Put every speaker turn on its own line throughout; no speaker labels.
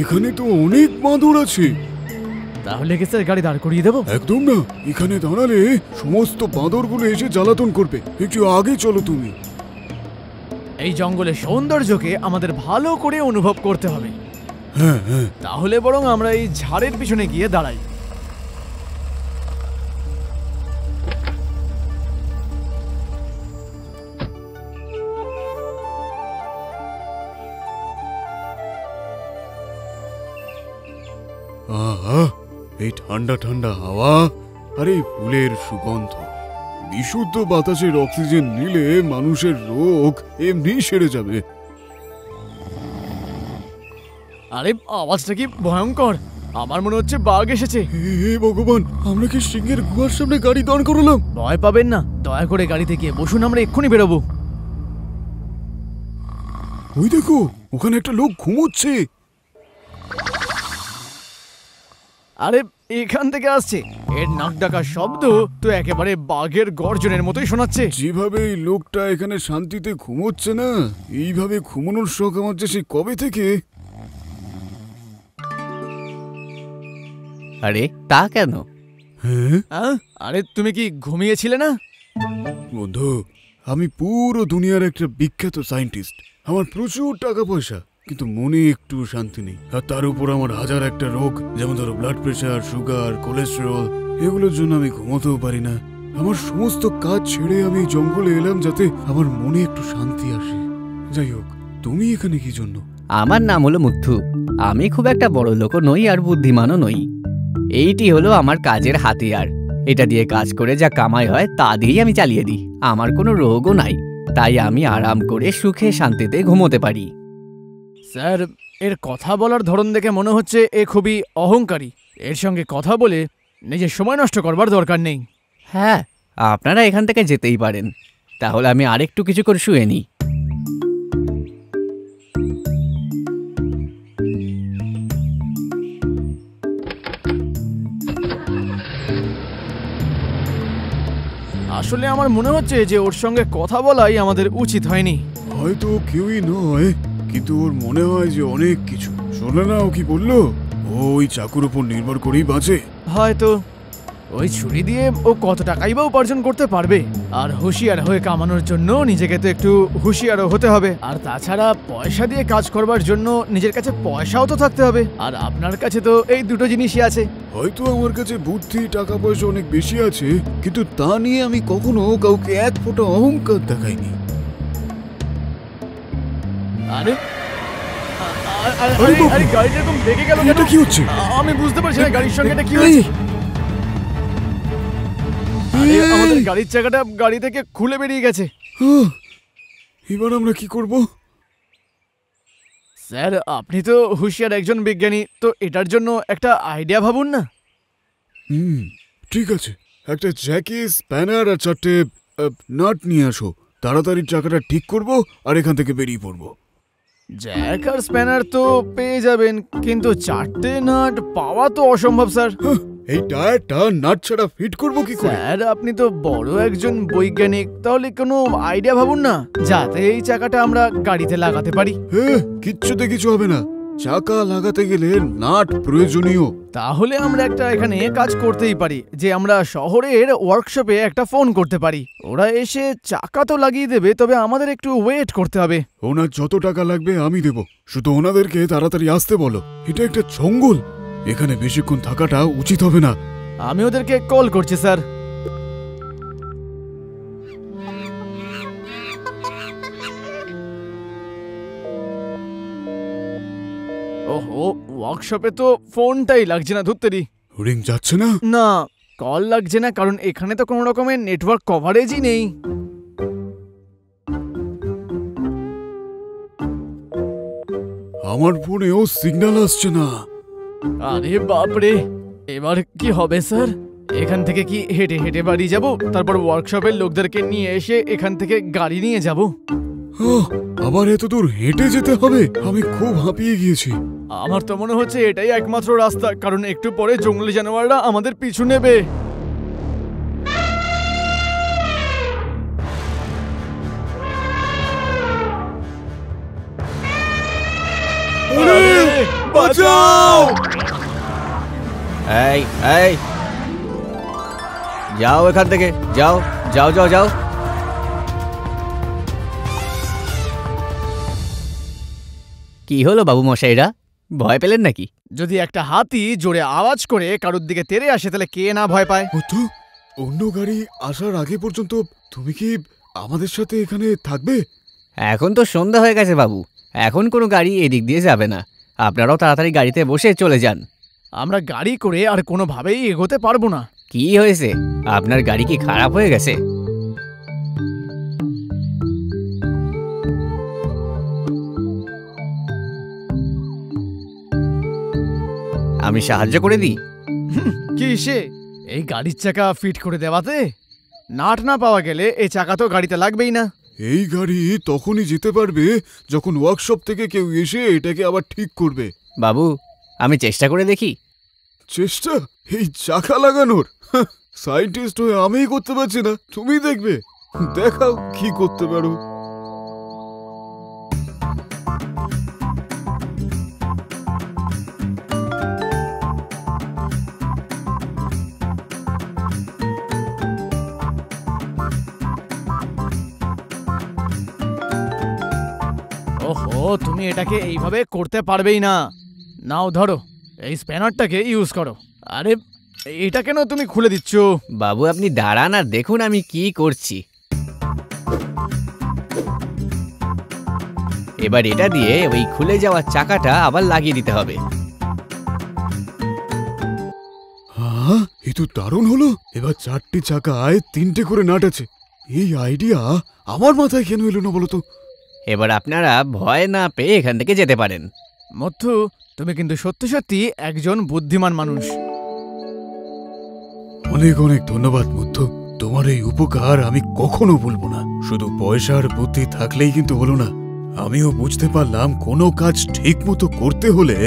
এখানে তো অনেক বাঁদর আছে।
তাহলে কি স্যার গাড়ি দাঁড় করিয়ে দেবো?
একদম না, এখানে দাঁড়ালে সমস্ত বাঁদরগুলো এসে জ্বালাতন করবে। একটু আগে চলো তুমি।
এই জঙ্গলের সৌন্দর্যকে আমাদের ভালো করে অনুভব করতে হবে।
হ্যাঁ হ্যাঁ,
তাহলে বরং আমরা এই ঝাড়ের পিছনে গিয়ে দাঁড়াই।
আহা, এই ঠান্ডা ঠান্ডা হাওয়া আর এই ফুলের সুগন্ধ, বিশুদ্ধ বাতাসের অক্সিজেন নিলে মানুষের রোগ এমনি সেরে যাবে।
আরে আওয়াজটা কি ভয়ঙ্কর! আমার মনে হচ্ছে বাঘ এসেছে।
হে ভগবান, আমরা কি সিংহের গুহার সামনে গাড়ি দাঁড় করালাম?
ভয় পাবেন না, দয়া করে গাড়ি থেকে বসুন, আমরা এক্ষুনি বেরোবো।
ওই দেখো, ওখানে একটা লোক ঘুমোচ্ছে।
আরে এখান থেকে আসছে, এর নাক ডাকার শব্দ তো একেবারে বাঘের গর্জনের মতোই শোনাচ্ছে।
যেভাবে এই লোকটা এখানে শান্তিতে ঘুমোচ্ছে না, এইভাবে ঘুমানোর শখ আমার যে সেই কবে থেকে।
আরে তা কেন?
হ্যাঁ
আরে তুমি কি ঘুমিয়েছিলে না?
বন্ধু, আমি পুরো দুনিয়ার একটা বিখ্যাত সায়েন্টিস্ট। আমার প্রচুর টাকা পয়সা, কিন্তু মনে একটু শান্তি নেই। আর তার উপর আমার হাজার একটা রোগ, যেমন ধরো ব্লাড প্রেশার, সুগার, কোলেস্টেরল। এগুলোর জন্য আমি ঘুমোতেও পারি না। আমার সমস্ত কাজ ছেড়ে আমি জঙ্গলে এলাম যাতে আমার মনে একটু শান্তি আসে। যাই হোক, তুমি এখানে কি জন্য?
আমার নাম হলো মুথু। আমি খুব একটা বড় লোকও নই আর বুদ্ধিমানও নই। এইটি হলো আমার কাজের হাতিয়ার। এটা দিয়ে কাজ করে যা কামাই হয় তা দিয়েই আমি চালিয়ে দিই। আমার কোনো রোগও নাই, তাই আমি আরাম করে সুখে শান্তিতে ঘুমোতে পারি।
স্যার, এর কথা বলার ধরন দেখে মনে হচ্ছে এ খুবই অহংকারী। এর সঙ্গে কথা বলে নিজের সময় নষ্ট করবার দরকার নেই।
হ্যাঁ, আপনারা এখান থেকে যেতেই পারেন। তাহলে আমি আরেকটু কিছু করে শুয়ে নিই।
আসলে আমার মনে হচ্ছে যে ওর সঙ্গে কথা বলাই আমাদের উচিত হয়নি।
হয়তো কেউই নয়, কিন্তু ওর মনে হয় যে অনেক কিছু। শোনে না ও কি বললো? ওই চাকুর উপর নির্ভর করেই বাঁচে।
হয়তো ওই ছুরি দিয়ে ও কত টাকাই বা উপার্জন করতে পারবে। আর হুঁশিয়ার হয়ে কামানোর জন্য নিজেকে তো একটু হুঁশিয়ারও হতে হবে। আর তাছাড়া পয়সা দিয়ে কাজ করবার জন্য নিজের কাছে পয়সাও তো থাকতে হবে। আর আপনার কাছে তো এই দুটো জিনিসই আছে।
হয়তো আমার কাছে বুদ্ধি, টাকা পয়সা অনেক বেশি আছে, কিন্তু তা নিয়ে আমি কখনো কাউকে এক ফোঁটা অহংকার দেখাইনি।
আরে আরে গাড়িটা এরকম বেগে গেল কেন?
এটা কি হচ্ছে?
আমি বুঝতে পারছি না গাড়ির সঙ্গে এটা কি হয়েছে। আমাদের গাড়ির চাকাটা গাড়ি থেকে খুলে বেরিয়ে গেছে।
এবার আমরা কি করব?
স্যার, আপনি তো হুঁশিয়ার একজন বিজ্ঞানী, তো এটার জন্য একটা আইডিয়া ভাবুন না।
ঠিক আছে, একটা জ্যাকি, স্প্যানার আর 4টে নাট নিয়ে আসো। তাড়াতাড়ি চাকাটা ঠিক করব আর এখান থেকে বেরিয়ে পড়বো।
জ্যাক আর স্প্যানার তো পেয়ে যাবেন, কিন্তু 4টে নাট পাওয়া তো অসম্ভব স্যার।
এই টায়ারটা নাট ছাড়া ফিট করব কি করে?
স্যার, আপনি তো বড় একজন বৈজ্ঞানিক, তাহলে কোনো আইডিয়া ভাবুন না যাতে এই চাকাটা আমরা গাড়িতে লাগাতে পারি।
কিচ্ছুতে কিছু হবে না। চাকা লাগাতে গেলে নাট প্রয়োজনীয়।
তাহলে আমরা একটা এখানে কাজ করতেই পারি যে আমরা শহরের ওয়ার্কশপে একটা ফোন করতে পারি। ওরা এসে চাকা তো লাগিয়ে দেবে, তবে আমাদের একটু ওয়েট করতে হবে।
ওনার যত টাকা লাগবে আমি দেব, শুধু ওনাদেরকে তাড়াতাড়ি আসতে বলো। এটা একটা জঙ্গল, এখানে বেশিক্ষণ থাকাটা উচিত হবে না।
আমি ওদেরকে কল করছি স্যার। ওহো, ওয়ার্কশপে তো ফোনটাই লাগছে না। ধুত্তেরি,
রিং যাচ্ছে না।
না, কল লাগছে না, কারণ এখানে তো কোনো রকমের নেটওয়ার্ক কভারেজই নেই।
আমার ফোনেও সিগন্যাল আসছে না।
আরে বাপরে, এবার কি হবে স্যার? এখান থেকে কি হেঁটে হেঁটে বাড়ি যাব, তারপর ওয়ার্কশপের লোকদেরকে নিয়ে এসে এখান থেকে গাড়ি নিয়ে যাব?
আবার এত দূর হেঁটে যেতে হবে? আমি খুব হাঁপিয়ে গিয়েছি।
আমার তো মনে হচ্ছে এটাই একমাত্র রাস্তা, কারণ একটু পরে জঙ্গলি জানোয়াররা আমাদের পিছু নেবে।
বাঁচাও!
এই এই, যাও এখান থেকে, যাও যাও যাও যাও। কি হলো বাবু মশাইরা, ভয় পেলেন নাকি?
যদি একটা হাতি জোরে আওয়াজ করে কারোর দিকে তেড়ে আসে তাহলে কে না ভয় পায়?
মধ্যু, অন্য গাড়ি আসার আগে পর্যন্ত তুমি কি আমাদের সাথে এখানে থাকবে?
এখন তো সন্ধ্যা হয়ে গেছে বাবু, এখন কোনো গাড়ি এদিক দিয়ে যাবে না। আপনারাও তাড়াতাড়ি গাড়িতে বসে চলে যান।
আমরা গাড়ি করে আর কোনোভাবেই এগোতে পারবো না।
কি হয়েছে, আপনার গাড়ি কি খারাপ হয়ে গেছে? আমি সাহায্য করে দিই?
কি সে এই গাড়ির চাকা ফিট করে দেওয়াতে? নাট না পাওয়া গেলে এই চাকা তো গাড়িতে লাগবেই না।
এই গাড়ি তখনই যেতে পারবে যখন ওয়ার্কশপ থেকে কেউ এসে এটাকে আবার ঠিক করবে।
বাবু, আমি চেষ্টা করে দেখি।
চেষ্টা? এই চাকা লাগানোর? সায়েন্টিস্ট হয়ে আমিই করতে পারছি না, তুমি দেখবে। দেখাও কি করতে পারো।
ওহো, তুমি এটাকে এইভাবে করতে পারবেই না। নাও ধরো, এই স্প্যানারটাকে ইউজ করো। আরে এটা কেন তুমি খুলে দিচ্ছ?
বাবু আপনি দাঁড়ান আর দেখুন আমি কি করছি। এবার এটা দিয়ে ওই খুলে যাওয়া চাকাটা আবার লাগিয়ে দিতে হবে।
হ্যাঁ, এ তো দারুণ হলো। এবার 4টি চাকায় 3টে করে নাট আছে। এই আইডিয়া আমার মাথায় কেন এলো না বলো তো?
এবার আপনারা ভয় না পেয়ে এখান থেকে যেতে পারেন।
মথু, তুমি কিন্তু সত্যি সত্যি একজন বুদ্ধিমান মানুষ।
অনেক অনেক ধন্যবাদ মধ্য, তোমার এই উপকার আমি কখনো ভুলবো না। শুধু পয়সার বুদ্ধি থাকলেই কিন্তু হলো না, আমিও বুঝতে পারলাম কোনো কাজ ঠিক মতো করতে হলে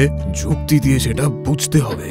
যুক্তি দিয়ে সেটা বুঝতে হবে।